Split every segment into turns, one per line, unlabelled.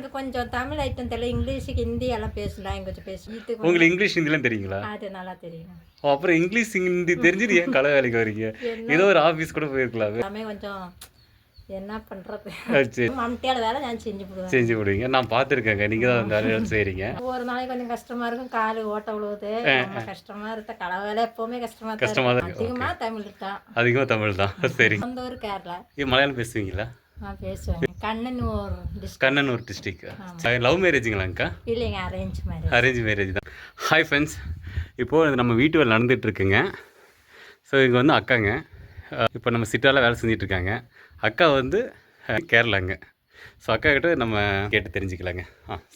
எனக்கு கொஞ்சம் தமிழ் ஐட்டம் தெரியல. இங்கிலீஷ், ஹிந்தி எல்லாம் லாங்குவேஜ் பேசுவேன்.
உங்களுக்கு இங்கிலீஷ் ஹிந்திலாம் தெரியுங்களா?
அது நல்லா தெரியும்.
அப்புறம் இங்கிலீஷ் ஹிந்தி தெரிஞ்சுட்டு ஏன் கலை வேலைக்கு வரீங்க? ஏதோ ஒரு ஆஃபீஸ் கூட போயிருக்கலாமே.
எல்லாமே கொஞ்சம் என்ன பண்ணுறது,
சரி,
மம்ட்டியால வேலை நான் செஞ்சு போடுவேன்.
செஞ்சு விடுவீங்க. நான் பார்த்துருக்கேங்க, நீங்கள் தான் அந்த வேலையெல்லாம் செய்கிறீங்க.
ஒரு நாளைக்கு கொஞ்சம் கஷ்டமாக இருக்கும், காலு ஓட்ட விழுவுது, ரொம்ப கஷ்டமாக இருக்க. களை வேலை எப்போவுமே கஷ்டமாக
தான்
இருக்கும். அதிகமாக தமிழ் தான்.
அதிகமாக தமிழ் தான். சரிங்க.
சொந்த ஊர் கேரளா.
இது மலையாளம் பேசுவீங்களா?
நான் பேசுவேன். Kannanur district.
Kannanur district. Love மேரேஜுங்களாங்க்கா?
இல்லைங்க, அரேஞ்ச் மேரேஜ்.
அரேஞ்ச் மேரேஜ் தான். ஹாய் ஃப்ரெண்ட்ஸ், இப்போது நம்ம வீட்டு வேலை நடந்துகிட்ருக்குங்க. ஸோ இங்கே வந்து அக்காங்க இப்போ நம்ம சிட்டாவில் வேலை செஞ்சிட்ருக்காங்க. அக்கா வந்து கேரளாங்க. ஸோ அக்கா கிட்ட நம்ம கேட்டு தெரிஞ்சுக்கலாங்க.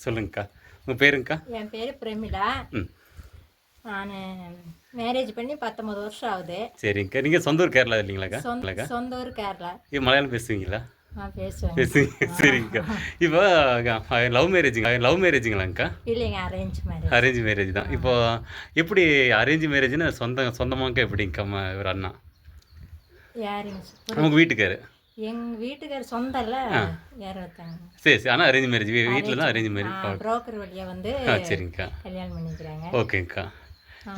சொல்லுங்கக்கா, உங்கள் பேருங்கக்கா?
என் பேர் பிரமிளா. நான் மேரேஜ் பண்ணி 19 வருஷம் ஆகுது.
சரிங்கக்கா. நீங்கள் சொந்த ஊர் கேரளா இல்லைங்களாக்கா?
சொந்த ஊர் கேரளா.
இது மலையாளம் பேசுவீங்களா?
பேசுவேன்.
பேசுவீங்க. சரிங்கக்கா. இப்போ லவ் மேரேஜுங்களாங்க்கா?
இல்லைங்க, அரேஞ்ச் மேரேஜ்.
அரேஞ்ச் மேரேஜ் தான். இப்போ எப்படி அரேஞ்ச் மேரேஜ்னு சொந்தமாக்கா எப்படிங்கக்கா ஒரு அண்ணா?
யாருங்க?
உங்கள் வீட்டுக்காரு?
எங்கள் வீட்டுக்கார் சொந்தம் இல்லை, யார் ஒருத்தாங்க.
சரி சரி. ஆனால் அரேஞ்ச் மேரேஜ் வீட்டில் தான் அரேஞ்ச் மேரேஜ்.
புரோக்கர் வழியாக வந்து
சரிங்கக்கா,
கல்யாணம் பண்ணிக்கிறாங்க.
ஓகேங்கக்கா.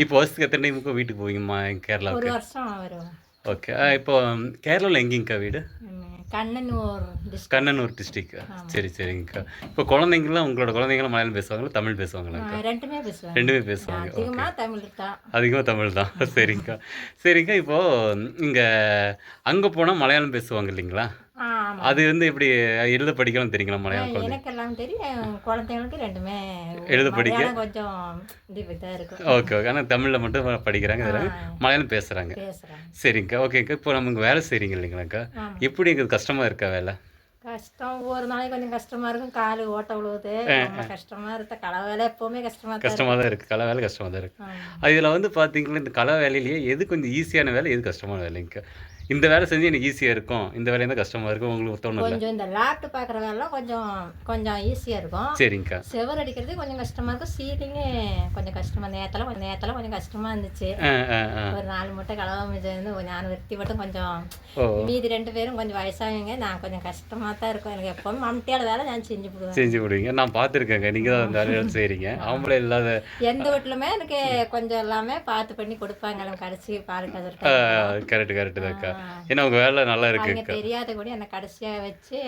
இப்போ வருஷத்துக்கு எத்தனை டைமுக்கு வீட்டுக்கு போவீங்கம்மா கேரளாவுக்கு?
ஒரு வருஷம் வரும்.
ஓகே. இப்போ கேரளாவில் எங்கேங்கக்கா வீடு?
கண்ணனூர் டிஸ்ட்ரிக்ட்.
கண்ணனூர் டிஸ்ட்ரிக். சரி சரிங்கக்கா. இப்போ குழந்தைங்களாம், உங்களோட குழந்தைங்களாம் மலையாளம் பேசுவாங்களா, தமிழ் பேசுவாங்களாக்கா?
ரெண்டுமே பேசுவாங்க.
ரெண்டுமே பேசுவாங்க.
அதிகமாக தமிழ் தான்.
அதிகமாக தமிழ் தான். சரிங்கக்கா. சரிங்கக்கா. இப்போது இங்கே அங்கே போனால் மலையாளம் பேசுவாங்க இல்லைங்களா? அது வந்து எப்படி எழுத படிக்கலாம் தெரியுங்களா மலையாளம்?
எனக்கு எல்லாம் தெரியும். குழந்தைங்களுக்கு ரெண்டுமே
எழுத படிக்க
கொஞ்சம் இதாக இருக்கும்.
Okay okay. ஆனால் தமிழில் மட்டும் படிக்கிறாங்க, மலையாளம் பேசுகிறாங்க. சரிங்கக்கா. ஓகேங்கக்கா. இப்போ நம்ம இங்கே வேலை செய்கிறீங்க இல்லைங்களாக்கா? எப்படி எங்களுக்கு கஷ்டமாக இருக்கா வேலை?
கஷ்டம், ஒரு நாளைக்கு கொஞ்சம் கஷ்டமாக இருக்கும், காலு ஓட்ட விழுவுது, ரொம்ப கஷ்டமாக இருக்க. களை வேலை எப்போவுமே கஷ்டமாக
தான் இருக்குது. களை வேலை கஷ்டமாக தான் இருக்குது. இதில் வந்து பார்த்தீங்கன்னா இந்த களை வேலையிலேயே எது கொஞ்சம் ஈஸியான வேலை, எது கஷ்டமான வேலைங்கக்கா? இந்த வேலை செஞ்சு எனக்கு ஈஸியாக இருக்கும், இந்த வேலையை தான் கஷ்டமாக இருக்கும் உங்களுக்கு தோணும்?
கொஞ்சம் இந்த லேப்டாப் பார்க்குற வேலை கொஞ்சம் கொஞ்சம் ஈஸியாக இருக்கும்.
சரிங்கக்கா.
செவர் அடிக்கிறது கொஞ்சம் கஷ்டமாக இருக்கும். சீலிங்கே கொஞ்சம் கஷ்டமாக, நேரத்தில் கொஞ்சம் கஷ்டமாக இருந்துச்சு. ஒரு 4 மூட்டை கலவை மிச்சம் நான் வெட்டி மட்டும் கொஞ்சம், மீதி 2 பேரும் கொஞ்சம் வயசாகுங்க. நான் கொஞ்சம் கஷ்டமாக தான் இருக்கும். எனக்கு எப்போவுமே மம்ட்டியால வேலை நான் செஞ்சு
விடுவீங்க. நான் பார்த்துருக்கேங்க, நீங்கள் தான் அந்த வேலையெல்லாம் செய்கிறீங்க. ஆம்பளை இல்லாத
எந்த வீட்லுமே எனக்கு கொஞ்சம் எல்லாமே பார்த்து பண்ணி கொடுப்பாங்க. கடைசி பால்
கரெக்டு தான்க்கா. ஏன்னா உங்கள் வேலை நல்லா இருக்குங்க.
தெரியாத கூட என்னை கடைசியாக வச்சு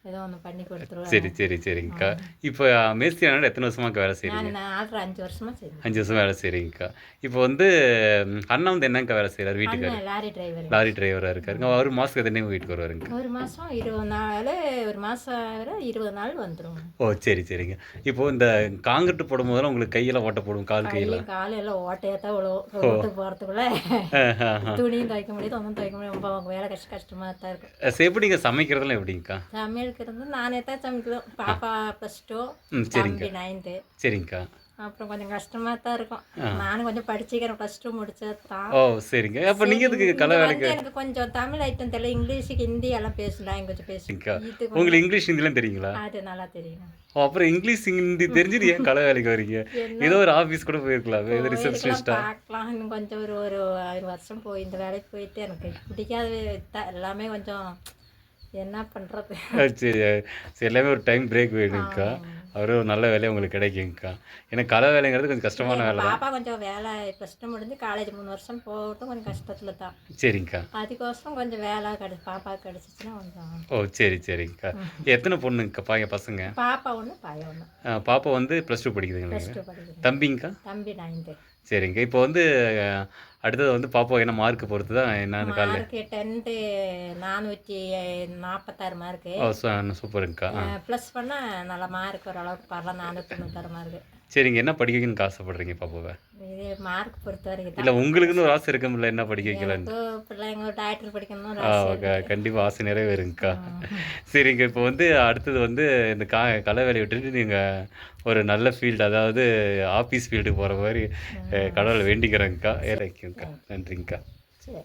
ஏதோ ஒன்று பண்ணி கொடுத்துருவேன்.
சரிங்கக்கா. இப்போ மேஸ்திரியானோட எத்தனை வருஷமாக வேலை செய்கிறீங்க?
நான் 5 வருஷமாக செய்கிறேன்.
5 வருஷம் வேலை செய்கிறீங்கக்கா. இப்போ வந்து அண்ணா வந்து என்னங்கக்கா வேலை செய்கிறார் வீட்டுக்கு? லாரி டிரைவராக இருக்காருங்க. ஒரு மாதத்துக்கு எத்தனை வீட்டுக்கு வருவாருங்க?
ஒரு மாதம் 20 நாள், ஒரு மாதம் 20 நாள் வந்துடும்.
சரிங்க. இப்போ இந்த காங்கிரீட் போடும் போதெல்லாம் உங்களுக்கு கையெல்லாம் ஓட்ட போடும்,
காலையெல்லாம் ஓட்டையாக தான் விழுவும். போகிறதுக்குள்ள துணியும் துவைக்க முடியாது, ஒன்றும் துவைக்க முடியாது. ரொம்ப வேலை கஷ்டமாக தான் இருக்கும்.
எப்படிங்க சமைக்கிறதெல்லாம் எப்படிங்கக்கா?
சமையலுக்கு நானே தான் சமைக்கிறோம். பாப்பா +2, தம்பி 9th.
சரிங்கக்கா.
அப்புறம் கொஞ்சம் கஷ்டமாக தான் இருக்கும். நானும் கொஞ்சம் படிச்சுக்கிறேன், +2 முடிச்சது தான்.
சரிங்க. அப்போ நீங்கள் எதுக்கு கலை வேலைக்கு?
எனக்கு கொஞ்சம் தமிழ் ஐட்டம் தெரியல. இங்கிலீஷ், ஹிந்தி எல்லாம் லாங்குவேஜ் பேசுவேன்.
உங்களுக்கு இங்கிலீஷ் ஹிந்திலாம் தெரியுங்களா?
அது நல்லா தெரியும்.
அப்புறம் இங்கிலீஷ் ஹிந்தி தெரிஞ்சுட்டு ஏன் கலை வேலைக்கு வரீங்க? ஏதோ ஒரு ஆஃபீஸ் கூட போயிருக்கலாமே, ஏதோ ரிசப்ஷனிஸ்டா?
பார்க்கலாம். இன்னும் கொஞ்சம் ஒரு 1 வருஷம் போய் இந்த வேலைக்கு போயிட்டு எனக்கு பிடிக்காது எல்லாமே. கொஞ்சம் என்ன பண்ணுறது.
சரி எல்லாமே ஒரு டைம் பிரேக் வேணுங்கக்கா. அவரே ஒரு நல்ல வேலையை உங்களுக்கு கிடைக்குங்கக்கா. ஏன்னா கலை வேலைங்கிறது கொஞ்சம் கஷ்டமான வேலை.
பாப்பா கொஞ்சம் வேலை +2 முடிஞ்சு காலேஜ் 3 வருஷம் போகிறதும் கொஞ்சம் கஷ்டத்தில் தான்.
சரிங்கக்கா.
அதுக்கோசரம் கொஞ்சம் வேலை பாப்பா கிடச்சிச்சின்னா கொஞ்சம்.
சரிங்கக்கா. எத்தனை பொண்ணுங்கக்கா பசங்க?
பாப்பா 1, பையன் 1.
பாப்பா வந்து +2 படிக்குதுங்களா? தம்பிங்கக்கா?
தம்பி 9th.
சரிங்க. இப்போ வந்து அடுத்தது வந்து பாப்பா என்ன மார்க் பொறுத்து தான் என்னன்னு காலையில்?
10th 446 mark.
சூப்பருங்கக்கா.
ப்ளஸ் பண்ணால் நல்ல மார்க் ஓரளவுக்கு பரவாயில்ல, 496 மார்க்கு.
சரிங்க. என்ன படிக்கணும்னு ஆசைப்படுறீங்க பாப்பாவை?
இது மார்க் பொறுத்த வரைக்கும்
இல்லை, உங்களுக்குன்னு ஒரு ஆசை இருக்கும்ல, என்ன படிக்க வைக்கலான்னு?
பிள்ளைங்க ஒரு டாக்டர் படிக்கணும்.
ஓகே, கண்டிப்பாக ஆசை நிறைவேறுங்கக்கா. சரிங்க. இப்போ வந்து அடுத்தது வந்து இந்த கலை வேலையை விட்டுட்டு நீங்கள் ஒரு நல்ல ஃபீல்டு, அதாவது ஆஃபீஸ் ஃபீல்டுக்கு போகிற மாதிரி கடவுளை வேண்டிக்கிறேங்கக்கா. நன்றிங்கக்கா.
சரி.